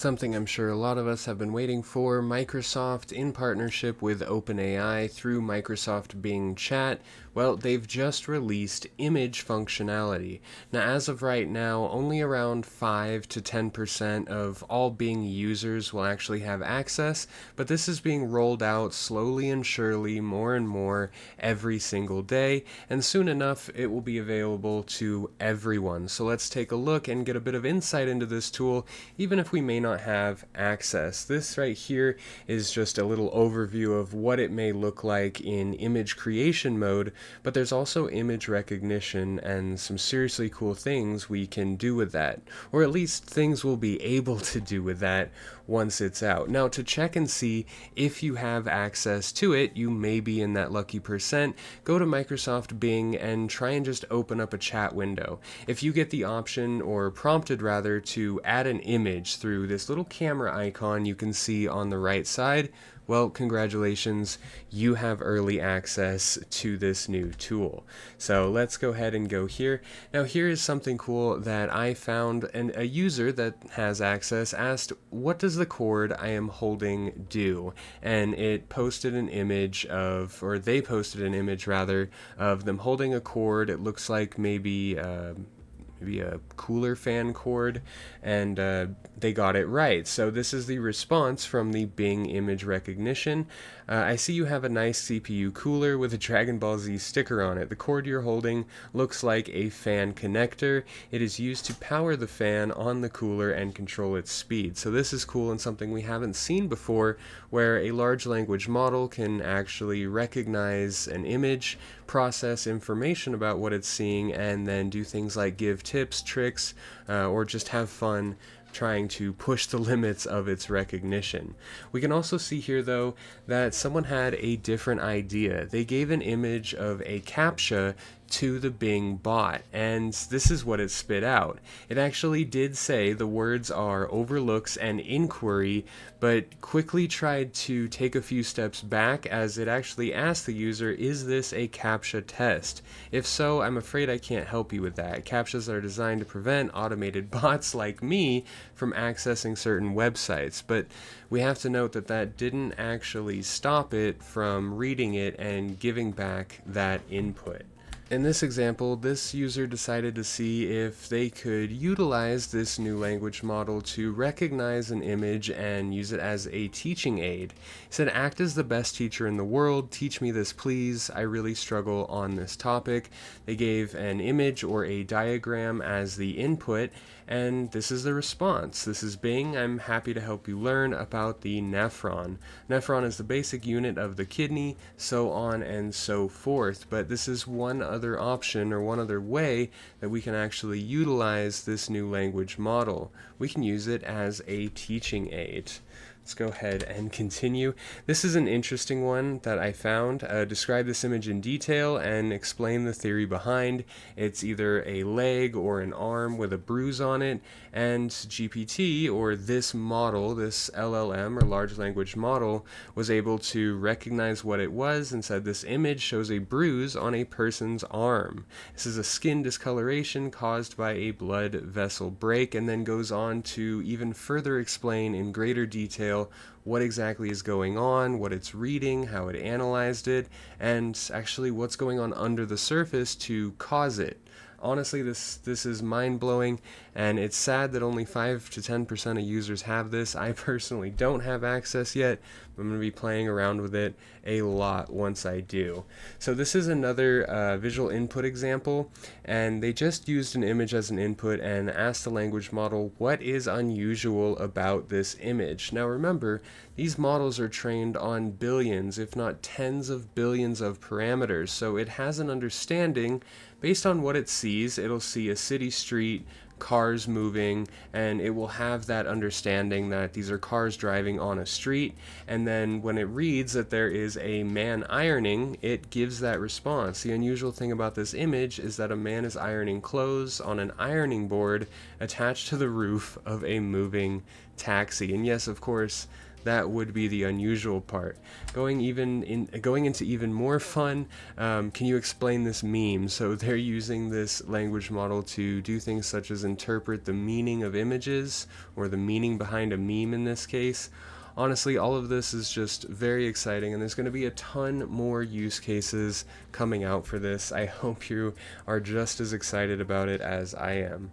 Something I'm sure a lot of us have been waiting for. Microsoft, in partnership with OpenAI through Microsoft Bing Chat, well, they've just released image functionality. Now, as of right now, only around 5 to 10% of all Bing users will actually have access, but this is being rolled out slowly and surely, more and more, every single day, and soon enough it will be available to everyone. So let's take a look and get a bit of insight into this tool, even if we may not have access. This right here is just a little overview of what it may look like in image creation mode, but there's also image recognition and some seriously cool things we can do with that, or at least things we'll be able to do with that once it's out. Now, to check and see if you have access to it, you may be in that lucky percent, go to Microsoft Bing and try and just open up a chat window. If you get the option, or prompted rather, to add an image through this little camera icon you can see on the right side, well, congratulations, you have early access to this new tool. So let's go ahead and go here. Now, here is something cool that I found, and a user that has access asked, what does the cord I am holding do? And it posted an image of, or they posted an image rather, of them holding a cord. It looks like maybe a cooler fan cord, and they got it right. So this is the response from the Bing image recognition. I see you have a nice CPU cooler with a Dragon Ball Z sticker on it. The cord you're holding looks like a fan connector. It is used to power the fan on the cooler and control its speed. So this is cool and something we haven't seen before, where a large language model can actually recognize an image, process information about what it's seeing, and then do things like give tips, tricks, or just have fun trying to push the limits of its recognition. We can also see here, though, that someone had a different idea. They gave an image of a CAPTCHA to the Bing bot, and this is what it spit out. It actually did say the words are overlooks and inquiry, but quickly tried to take a few steps back as it actually asked the user, is this a CAPTCHA test? If so, I'm afraid I can't help you with that. CAPTCHAs are designed to prevent automated bots like me from accessing certain websites, but we have to note that that didn't actually stop it from reading it and giving back that input. In this example, this user decided to see if they could utilize this new language model to recognize an image and use it as a teaching aid. He said, act as the best teacher in the world, teach me this please, I really struggle on this topic. They gave an image or a diagram as the input, and this is the response. This is Bing, I'm happy to help you learn about the nephron. Nephron is the basic unit of the kidney, so on and so forth, but this is one other option, or one other way that we can actually utilize this new language model. We can use it as a teaching aid. Let's go ahead and continue. This is an interesting one that I found. Describe this image in detail and explain the theory behind. It's either a leg or an arm with a bruise on it, and GPT, or this model, this LLM or large language model, was able to recognize what it was and said this image shows a bruise on a person's arm. This is a skin discoloration caused by a blood vessel break, and then goes on to even further explain in greater detail what exactly is going on, what it's reading, how it analyzed it, and actually what's going on under the surface to cause it. Honestly, this is mind-blowing, and it's sad that only 5 to 10% of users have this. I personally don't have access yet, but I'm going to be playing around with it a lot once I do. So this is another visual input example, and they just used an image as an input and asked the language model what is unusual about this image. Now remember, these models are trained on billions, if not tens of billions of parameters, so it has an understanding. Based on what it sees, it'll see a city street, cars moving, and it will have that understanding that these are cars driving on a street, and then when it reads that there is a man ironing, it gives that response. The unusual thing about this image is that a man is ironing clothes on an ironing board attached to the roof of a moving taxi. And yes, of course, that would be the unusual part. Going into even more fun, can you explain this meme? So they're using this language model to do things such as interpret the meaning of images, or the meaning behind a meme in this case. Honestly, all of this is just very exciting, and there's going to be a ton more use cases coming out for this. I hope you are just as excited about it as I am.